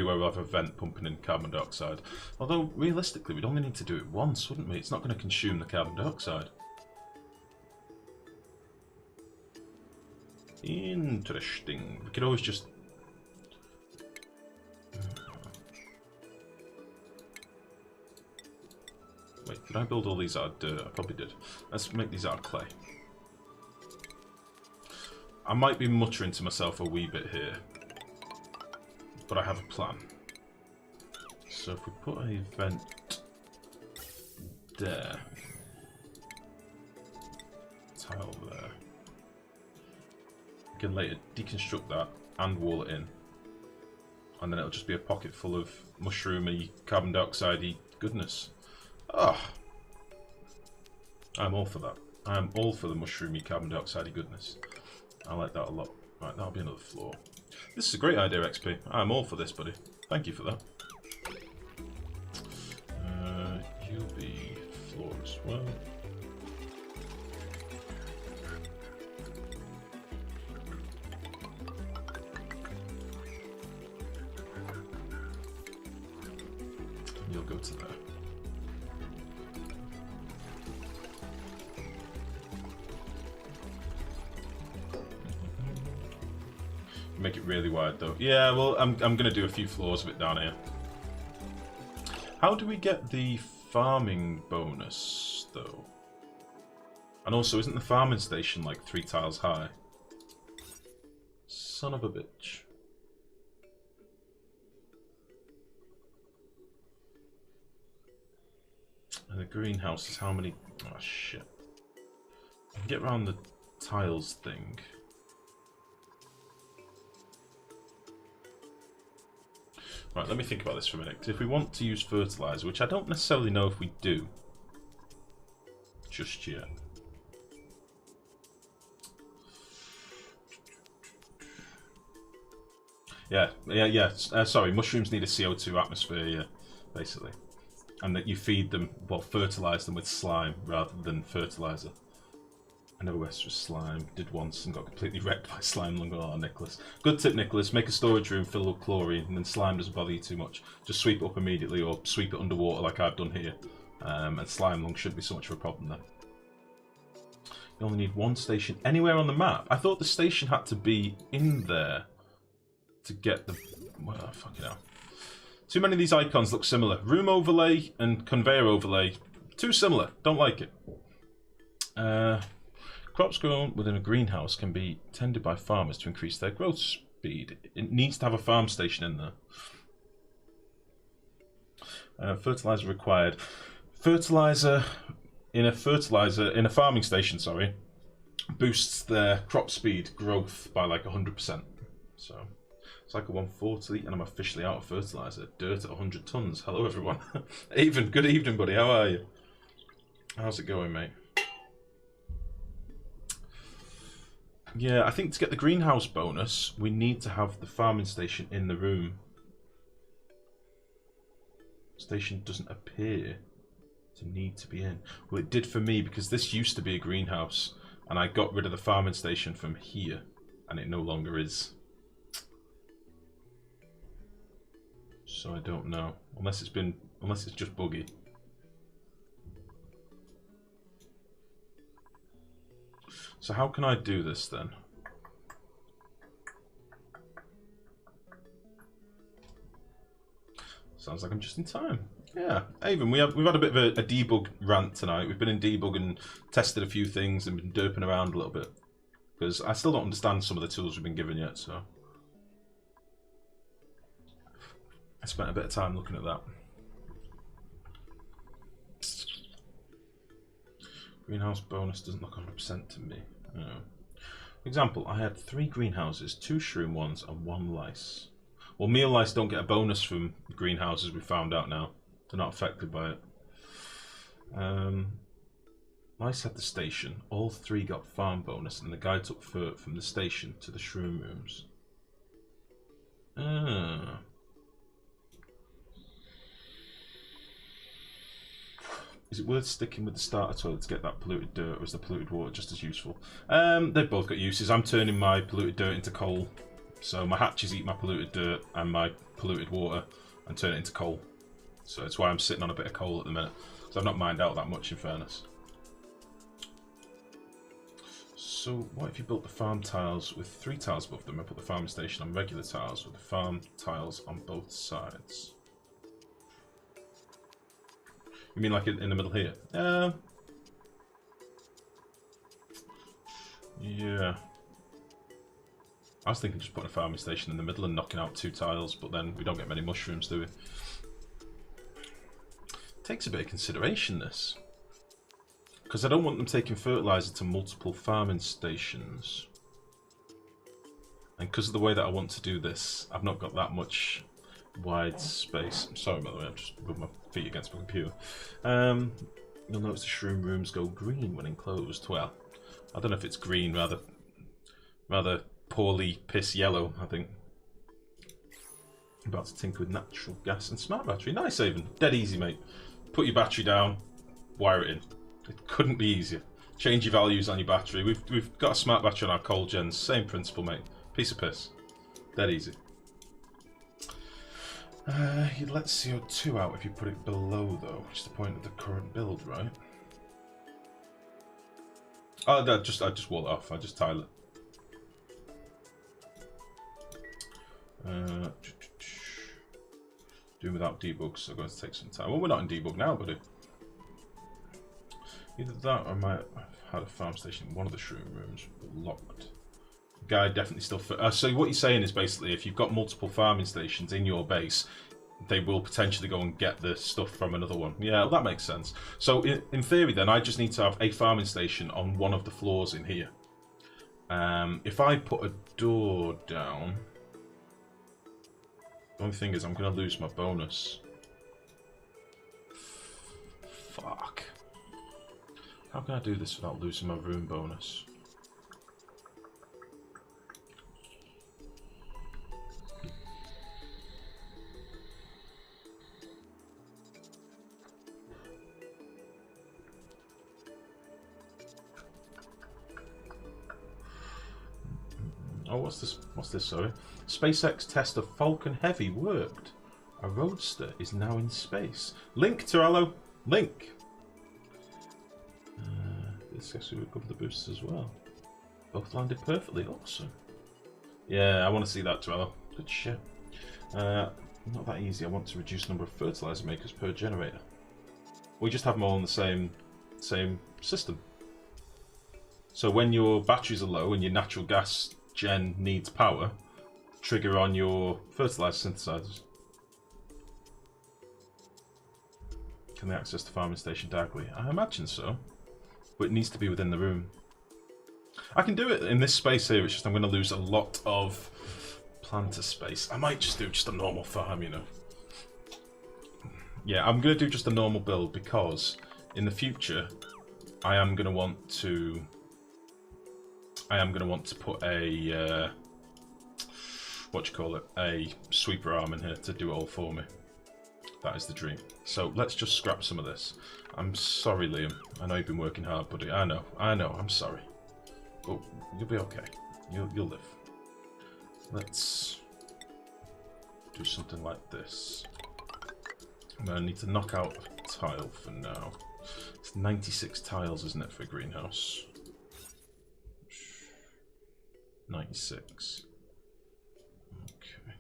where we'll have a vent pumping in carbon dioxide. Although, realistically, we'd only need to do it once, wouldn't we? It's not going to consume the carbon dioxide. Interesting. We could always just... Wait, did I build all these out of dirt? I probably did. Let's make these out of clay. I might be muttering to myself a wee bit here, but I have a plan. So if we put a vent there, tile there, we can later deconstruct that and wall it in, and then it'll just be a pocket full of mushroomy, carbon dioxide-y goodness. Ah, I'm all for that. I'm all for the mushroomy, carbon dioxide-y goodness. I like that a lot. Right, that'll be another floor. This is a great idea, XP. I'm all for this, buddy. Thank you for that. You'll be floor as well. You'll go to there. Make it really wide though. Yeah, well, I'm gonna do a few floors of it down here. How do we get the farming bonus though? And also, isn't the farming station like 3 tiles high? Son of a bitch. And the greenhouse is how many? Oh shit. I can get around the tiles thing. Right, let me think about this for a minute. Because if we want to use fertilizer, which I don't necessarily know if we do just yet. Yeah. Sorry, mushrooms need a CO2 atmosphere, yeah, basically. And that you feed them, well, fertilize them with slime rather than fertilizer. I know West was slime, did once and got completely wrecked by slime lung. Oh, Nicholas. Good tip, Nicholas. Make a storage room filled with chlorine and then slime doesn't bother you too much. Just sweep it up immediately or sweep it underwater like I've done here. And slime lung shouldn't be so much of a problem then. You only need 1 station anywhere on the map. I thought the station had to be in there to get the... Well, fucking hell. Too many of these icons look similar. Room overlay and conveyor overlay. Too similar. Don't like it. Crops grown within a greenhouse can be tended by farmers to increase their growth speed. It needs to have a farm station in there. Fertilizer required. Fertilizer in a farming station, sorry, boosts their crop speed growth by like 100%. So cycle 140 and I'm officially out of fertilizer. Dirt at 100 tons. Hello everyone. Even, good evening buddy, how are you? How's it going, mate? Yeah, I think to get the greenhouse bonus, we need to have the farming station in the room. Station doesn't appear to need to be in. Well, it did for me because this used to be a greenhouse and I got rid of the farming station from here and it no longer is. So I don't know. Unless it's just buggy. So how can I do this then? Sounds like I'm just in time. Yeah, Avon, we've had a bit of a debug rant tonight. We've been in debug and tested a few things and been derping around a little bit. Because I still don't understand some of the tools we've been given yet, so... I spent a bit of time looking at that. Greenhouse bonus doesn't look 100% to me. Oh. For example, I had 3 greenhouses, 2 shroom ones, and 1 lice. Well, meal lice don't get a bonus from greenhouses, we found out now. They're not affected by it. Lice had the station. All 3 got farm bonus, and the guy took fur from the station to the shroom rooms. Ah. Is it worth sticking with the starter toilet to get that polluted dirt, or is the polluted water just as useful? They've both got uses. I'm turning my polluted dirt into coal, So my hatches eat my polluted dirt and my polluted water and turn it into coal. So that's why I'm sitting on a bit of coal at the minute. So I've not mined out that much, in fairness. So what if you built the farm tiles with 3 tiles above them and put the farming station on regular tiles with the farm tiles on both sides? You mean like in the middle here? Yeah. I was thinking just putting a farming station in the middle and knocking out 2 tiles, but then we don't get many mushrooms, do we? Takes a bit of consideration, this. Because I don't want them taking fertilizer to multiple farming stations. And because of the way that I want to do this, I've not got that much wide space. I'm sorry, by the way, I'm just rubbing my feet against my computer. You'll notice the shroom rooms go green when enclosed. Well, I don't know if it's green, rather poorly piss yellow, I think. I'm about to tinker with natural gas and smart battery. Nice, Haven. Dead easy, mate. Put your battery down, wire it in. It couldn't be easier. Change your values on your battery. We've got a smart battery on our coal gens. Same principle, mate. Piece of piss. Dead easy. You'd let CO2 out if you put it below, though, which is the point of the current build, right? Oh, I just wall it off. I just tile it. Doing without debugs, so going to take some time. Well, we're not in debug now, buddy. Either that or I might have had a farm station in one of the shroom rooms locked. Guy definitely still. So what you're saying is basically, if you've got multiple farming stations in your base, they will potentially go and get the stuff from another one. Yeah, well, that makes sense. So in theory, then I just need to have a farming station on one of the floors in here. If I put a door down, the only thing is I'm going to lose my bonus. Fuck. How can I do this without losing my room bonus? Oh, what's this? What's this, sorry? SpaceX test of Falcon Heavy worked. A roadster is now in space. Link, Torello. Link. This actually recovered the boosters as well. Both landed perfectly. Awesome. Yeah, I want to see that, Torello. Good shit. Not that easy. I want to reduce the number of fertilizer makers per generator. We just have them all in the same system. So when your batteries are low and your natural gas gen needs power, trigger on your fertilizer synthesizers. Can they access the farming station diagonally? I imagine so, but it needs to be within the room. I can do it in this space here, it's just I'm going to lose a lot of planter space. I might just do just a normal farm, you know. Yeah, I'm going to do just a normal build because in the future I am going to want to put a a sweeper arm in here to do it all for me. That is the dream. So let's just scrap some of this. I'm sorry, Liam. I know you've been working hard, buddy. I know. I'm sorry. But you'll be okay. You'll live. Let's do something like this. I'm gonna need to knock out a tile for now. It's 96 tiles, isn't it, for a greenhouse? 96. Okay.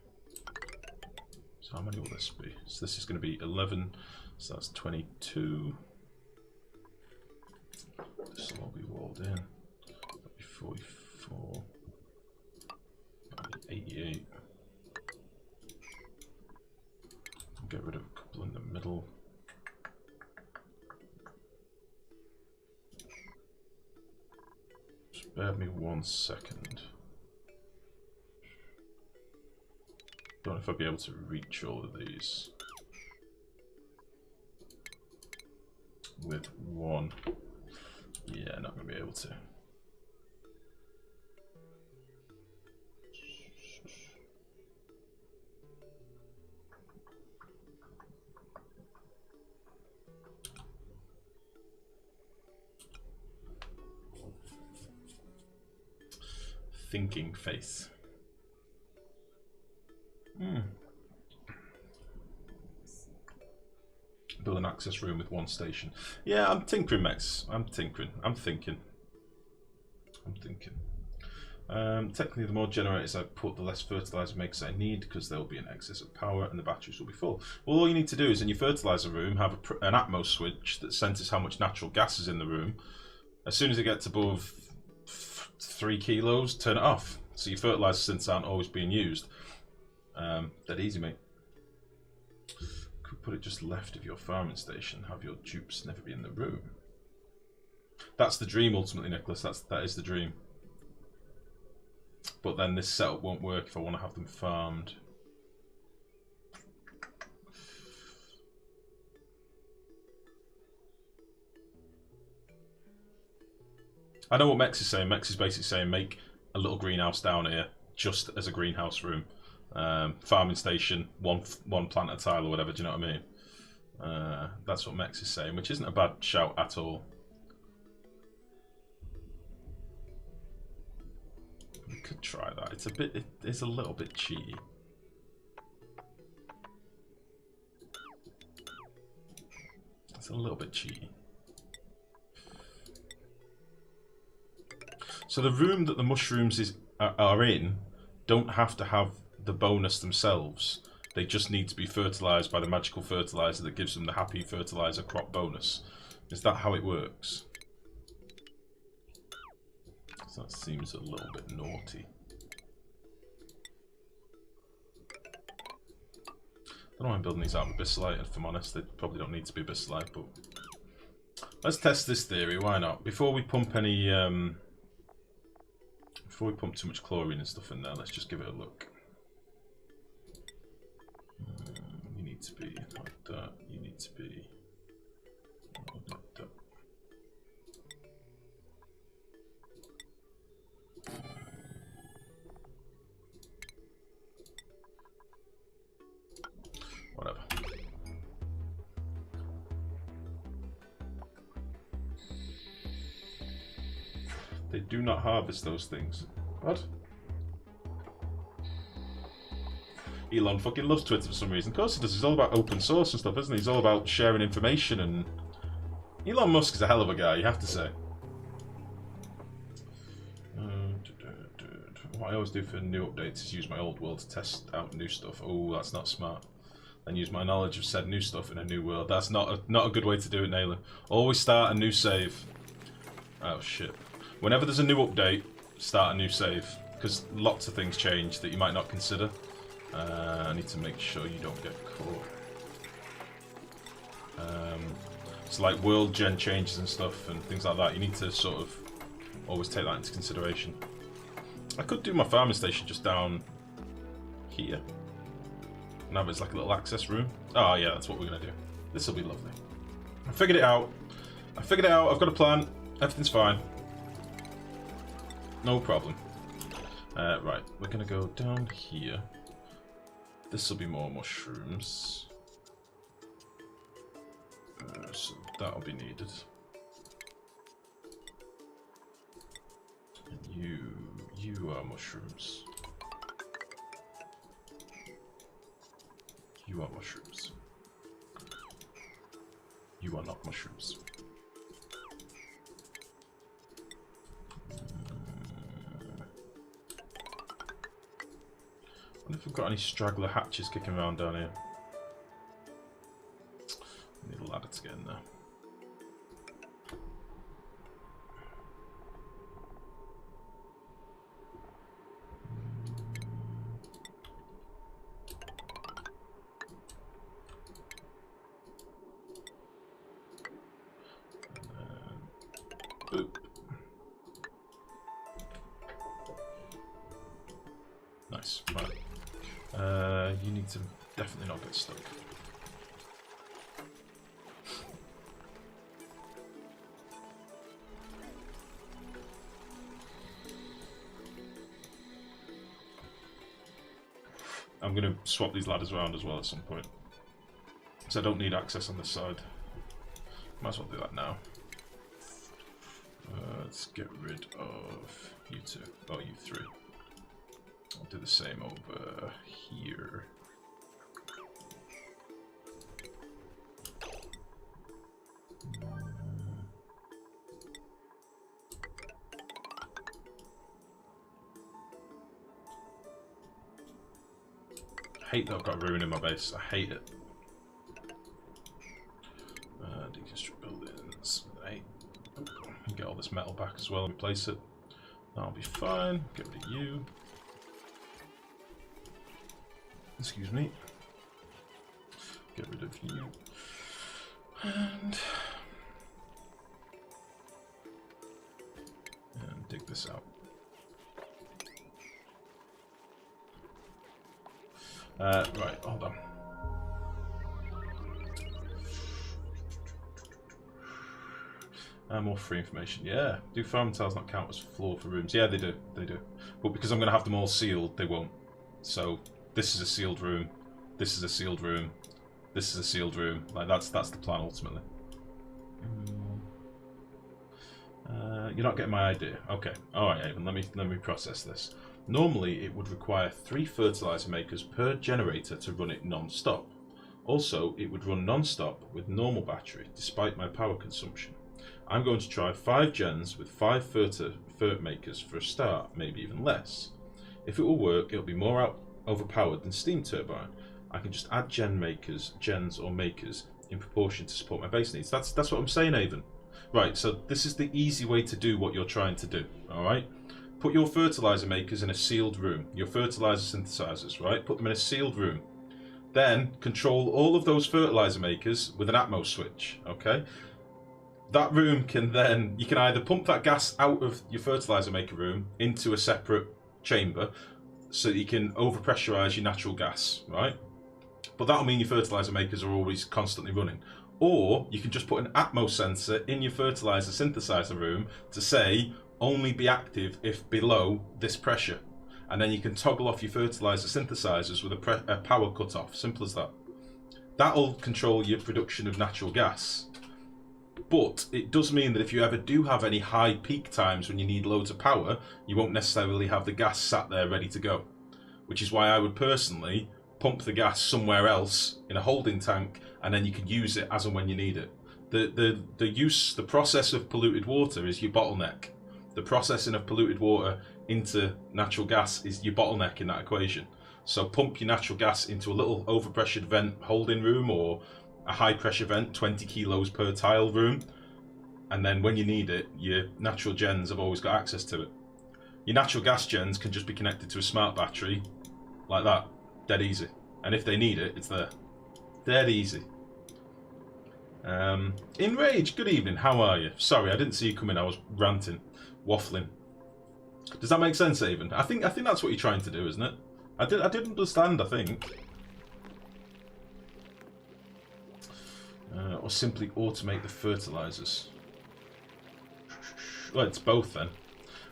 So how many will this be? So this is going to be 11. So that's 22. This will all be walled in. That'll be 44. That'll be 88. I'll get rid of a couple in the middle. Just bear with me 1 second. Don't know if I'll be able to reach all of these with one. Yeah, not going to be able to. Thinking face. Build an access room with one station. Yeah, I'm tinkering, Mex. I'm tinkering. I'm thinking. Technically, the more generators I put, the less fertilizer makes I need, because there will be an excess of power and the batteries will be full. Well, all you need to do is in your fertilizer room have an Atmos switch that senses how much natural gas is in the room. As soon as it gets above 3 kilos, turn it off. So your fertilizer synths aren't always being used. Dead easy, mate. Could put it just left of your farming station. Have your dupes never be in the room. That's the dream, ultimately, Nicholas. That is the dream. But then this setup won't work if I want to have them farmed. I know what Mex is saying. Mex is basically saying make a little greenhouse down here just as a greenhouse room. Farming station, one plant at a time or whatever, do you know what I mean? That's what Mex is saying, which isn't a bad shout at all. We could try that. It's a little bit cheaty. It's a little bit cheaty. So the room that the mushrooms are in don't have to have the bonus themselves. They just need to be fertilized by the magical fertilizer that gives them the happy fertilizer crop bonus. Is that how it works? So that seems a little bit naughty. I don't know why I'm building these out of abyssalite, if I'm honest. They probably don't need to be abyssalite, but let's test this theory, why not? Before we pump any before we pump too much chlorine and stuff in there, let's just give it a look. You need to be like that, you need to be like that. Whatever. They do not harvest those things. What? Elon fucking loves Twitter for some reason. Of course he does. He's all about open source and stuff, isn't he? He's all about sharing information, and Elon Musk is a hell of a guy, you have to say. What I always do for new updates is use my old world to test out new stuff. Oh, that's not smart. And use my knowledge of said new stuff in a new world. That's not a good way to do it, Naylor. Always start a new save. Oh shit. Whenever there's a new update, start a new save, because lots of things change that you might not consider. I need to make sure you don't get caught. So like world gen changes and stuff and things like that, you need to sort of always take that into consideration. I could do my farming station just down here. Now it's like a little access room. Oh yeah, that's what we're gonna do. This will be lovely. I figured it out. I've got a plan. Everything's fine. No problem. Right, we're gonna go down here. This will be more mushrooms. So that'll be needed. And you are mushrooms. You are mushrooms. You are not mushrooms. I wonder if we've got any straggler hatches kicking around down here. I need a ladder to get in there. Boop. Nice. Right. You need to definitely not get stuck. I'm going to swap these ladders around as well at some point, because I don't need access on this side. Might as well do that now. Let's get rid of you two. Oh, you three. I'll do the same over here. I hate that I've got a ruin in my base. I hate it. Deconstruct buildings. Hey, get all this metal back as well and replace it. That'll be fine. Get rid of you. Excuse me. Get rid of you. And dig this out. Right, hold on. More free information. Yeah, do farm tiles not count as floor for rooms? Yeah, they do. They do. But because I'm going to have them all sealed, they won't. So this is a sealed room. This is a sealed room. This is a sealed room. Like that's the plan ultimately. You're not getting my idea. Okay. All right, Avon. Let me process this. Normally, it would require 3 fertilizer makers per generator to run it non-stop. Also, it would run non-stop with normal battery, despite my power consumption. I'm going to try 5 gens with 5 fert makers for a start, maybe even less. If it will work, it'll be more overpowered than steam turbine. I can just add gens or makers in proportion to support my base needs. That's what I'm saying, Avon. Right, so this is the easy way to do what you're trying to do, alright? Put your fertilizer makers in a sealed room, your fertilizer synthesizers, right? Put them in a sealed room. Then control all of those fertilizer makers with an Atmos switch, okay? That room can then, you can either pump that gas out of your fertilizer maker room into a separate chamber so that you can overpressurize your natural gas, right? But that'll mean your fertilizer makers are always constantly running. Or you can just put an Atmos sensor in your fertilizer synthesizer room to say, only be active if below this pressure. And then you can toggle off your fertilizer synthesizers with a power cutoff. Simple as that. That'll control your production of natural gas. But it does mean that if you ever do have any high peak times when you need loads of power, you won't necessarily have the gas sat there ready to go. Which is why I would personally pump the gas somewhere else in a holding tank, and then you can use it as and when you need it. The process of polluted water is your bottleneck. The processing of polluted water into natural gas is your bottleneck in that equation. So pump your natural gas into a little overpressured vent holding room or a high pressure vent, 20 kilos per tile room, and then when you need it, your natural gens have always got access to it. Your natural gas gens can just be connected to a smart battery like that, dead easy. And if they need it, it's there. Dead easy. Enrage, good evening, how are you? Sorry, I didn't see you come in, I was ranting, waffling. Does that make sense, Avon? I think that's what you're trying to do, isn't it? I did understand, I think. Or simply automate the fertilizers. Well, it's both then.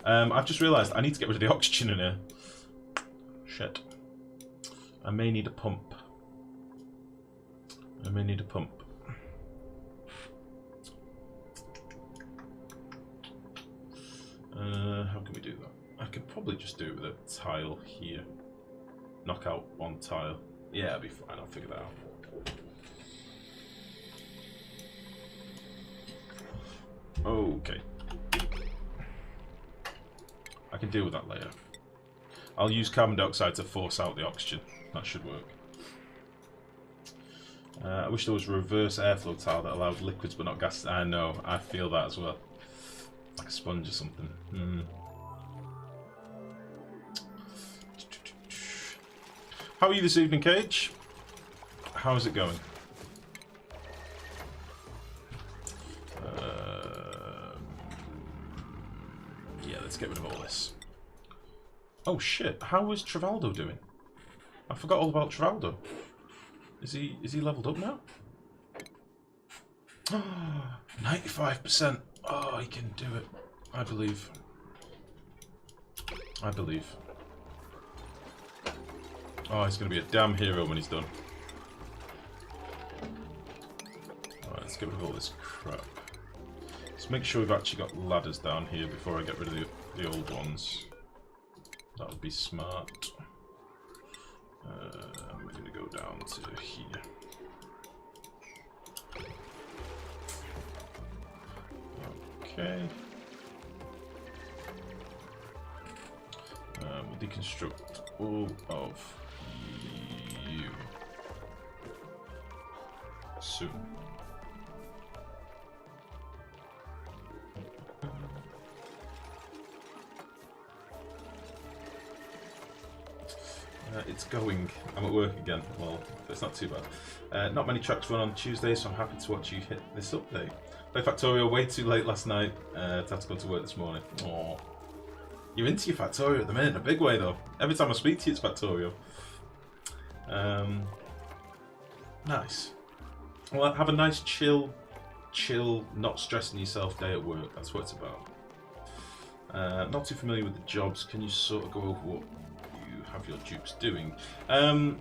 I've just realised I need to get rid of the oxygen in here. Shit. I may need a pump. I may need a pump. How can we do that? I could probably just do it with a tile here. Knock out one tile. Yeah, it'll be fine. I'll figure that out. Okay. I can deal with that later. I'll use carbon dioxide to force out the oxygen. That should work. I wish there was a reverse airflow tile that allowed liquids but not gas. I know, I feel that as well. Like a sponge or something. How are you this evening, Cage? How's it going? Yeah, let's get rid of all this. Oh shit, how is Travaldo doing? I forgot all about Travaldo. Is he leveled up now? 95%. Oh, he can do it. I believe. I believe. Oh, he's going to be a damn hero when he's done. Alright, let's get rid of all this crap. Let's make sure we've actually got ladders down here before I get rid of the old ones. That would be smart. down to here. Okay. We'll deconstruct all of you soon. It's going. I'm at work again. Well, it's not too bad. Not many tracks run on Tuesday, so I'm happy to watch you hit this update. Play Factorio way too late last night. To have to go to work this morning. Aww. You're into your Factorio at the minute in a big way, though. Every time I speak to you, it's Factorio. Nice. Well, have a nice chill, not stressing yourself day at work. That's what it's about. Not too familiar with the jobs. Can you sort of go over what have your dupes doing? I'm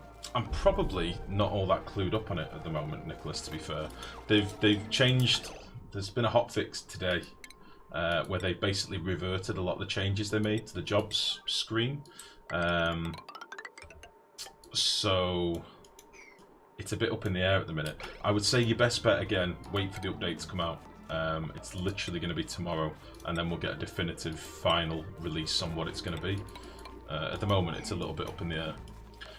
probably not all that clued up on it at the moment, Nicholas, to be fair. They've changed. There's been a hotfix today where they basically reverted a lot of the changes they made to the jobs screen. So it's a bit up in the air at the minute. I would say your best bet, again, wait for the update to come out. It's literally going to be tomorrow, and then we'll get a definitive final release on what it's going to be. At the moment, it's a little bit up in the air.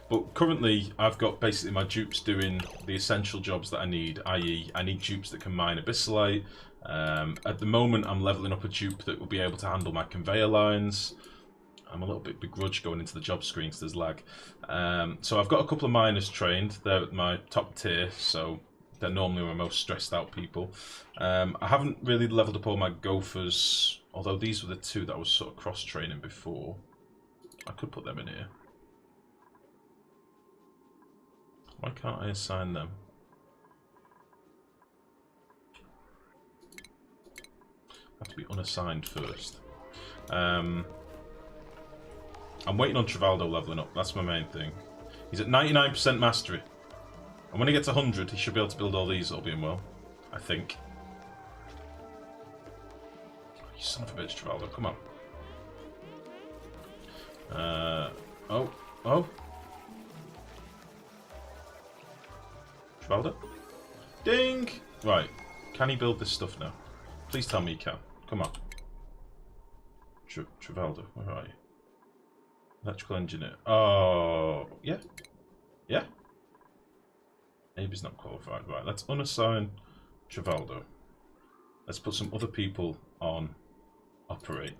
But currently, I've got basically my dupes doing the essential jobs that I need, i.e. I need dupes that can mine abyssalite. At the moment, I'm leveling up a dupe that will be able to handle my conveyor lines. I'm a little bit begrudged going into the job screen because there's lag. So I've got a couple of miners trained. They're at my top tier, so they're normally my most stressed out people. I haven't really leveled up all my gophers, although these were the two that I was sort of cross-training before. I could put them in here. Why can't I assign them? Have to be unassigned first. I'm waiting on Trivaldo leveling up. That's my main thing. He's at 99% mastery. And when he gets 100, he should be able to build all these, all being well. I think. You son of a bitch, Trivaldo. Come on. Oh. Trivaldo? Ding! Right. Can he build this stuff now? Please tell me he can. Come on. Trivaldo, where are you? Electrical engineer. Oh, yeah. Yeah. Maybe he's not qualified. Right, let's unassign Trivaldo. Let's put some other people on operate.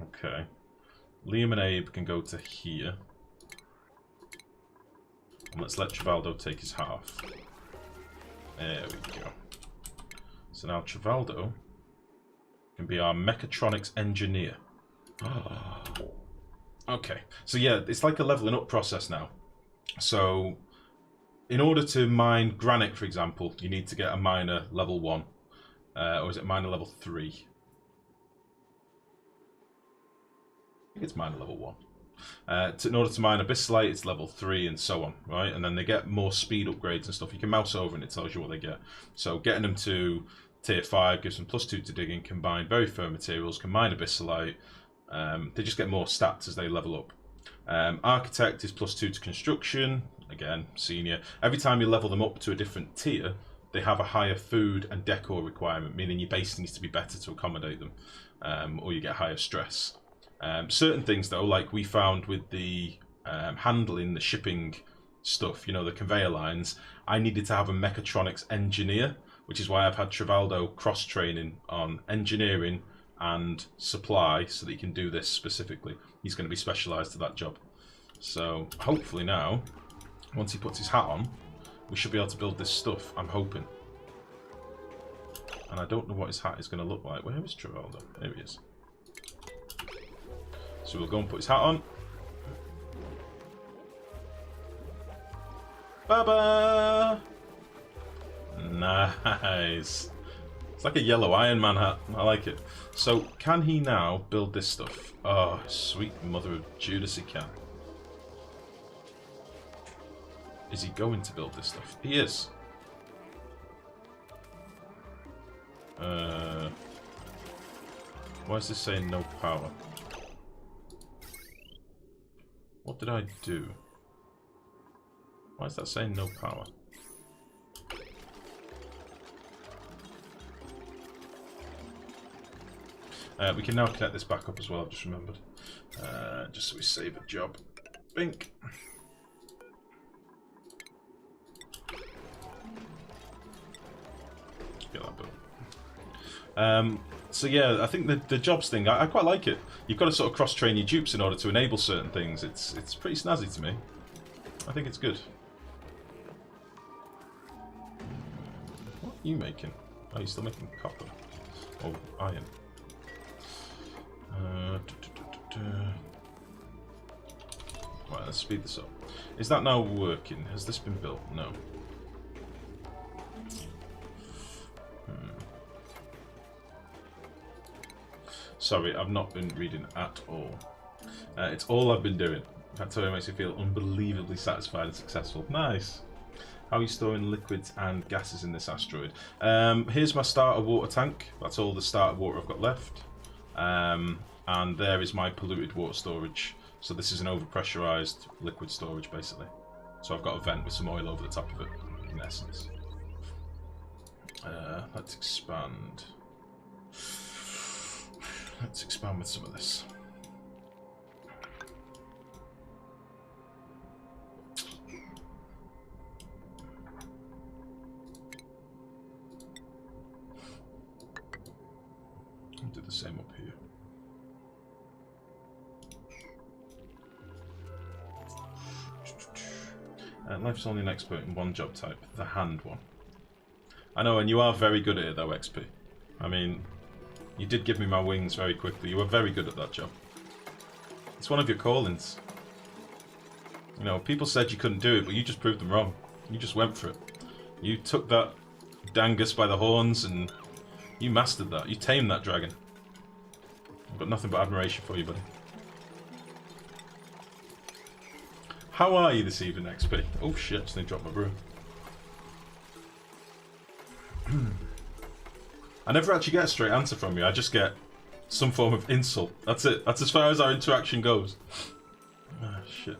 Okay. Liam and Abe can go to here. And let's let Trivaldo take his half. There we go. So now Trivaldo can be our mechatronics engineer. Okay. So yeah, it's like a leveling up process now. So in order to mine granite, for example, you need to get a miner level 1. Or is it miner level 3? I think it's miner level 1. In order to mine abyssalite, it's level 3 and so on, right? And then they get more speed upgrades and stuff. You can mouse over and it tells you what they get. So getting them to tier 5 gives them +2 to digging, combine very firm materials, can mine abyssalite. They just get more stats as they level up. Architect is +2 to construction. Again, senior. Every time you level them up to a different tier, they have a higher food and decor requirement, meaning your base needs to be better to accommodate them, or you get higher stress. Certain things, though, like we found with the handling, the shipping stuff, you know, the conveyor lines, I needed to have a mechatronics engineer, which is why I've had Trivaldo cross-training on engineering and supply so that he can do this specifically. He's going to be specialised to that job. So hopefully now, once he puts his hat on, we should be able to build this stuff, I'm hoping. And I don't know what his hat is going to look like. Where is Trivaldo? There he is. So we'll go and put his hat on. Baba! Nice. It's like a yellow Iron Man hat. I like it. So can he now build this stuff? Oh, sweet mother of Judas, he can. Is he going to build this stuff? He is. Why is this saying no power? What did I do? Why is that saying no power? We can now connect this back up as well, I've just remembered. Just so we save a job. Bink! Get that built. So yeah, I think the jobs thing, I quite like it. You've got to sort of cross-train your dupes in order to enable certain things. It's pretty snazzy to me. I think it's good. What are you making? Oh, you're still making copper. Or iron. Right, let's speed this up. Is that now working? Has this been built? No. Sorry, I've not been reading at all. It's all I've been doing. That totally makes me feel unbelievably satisfied and successful. Nice. How are you storing liquids and gases in this asteroid? Here's my starter water tank. That's all the starter water I've got left. And there is my polluted water storage. So this is an overpressurized liquid storage, basically. So I've got a vent with some oil over the top of it, in essence. Let's expand. Let's expand with some of this. I'll do the same up here. Life's only an expert in one job type, the hand one. I know, and you are very good at it though, XP. I mean, you did give me my wings very quickly. You were very good at that job. It's one of your callings. You know, people said you couldn't do it, but you just proved them wrong. You just went for it. You took that Dangus by the horns and you mastered that. You tamed that dragon. I've got nothing but admiration for you, buddy. How are you this evening, XP? Oh shit, just need to drop my broom. I never actually get a straight answer from you, I just get some form of insult. That's it. That's as far as our interaction goes. Ah, shit.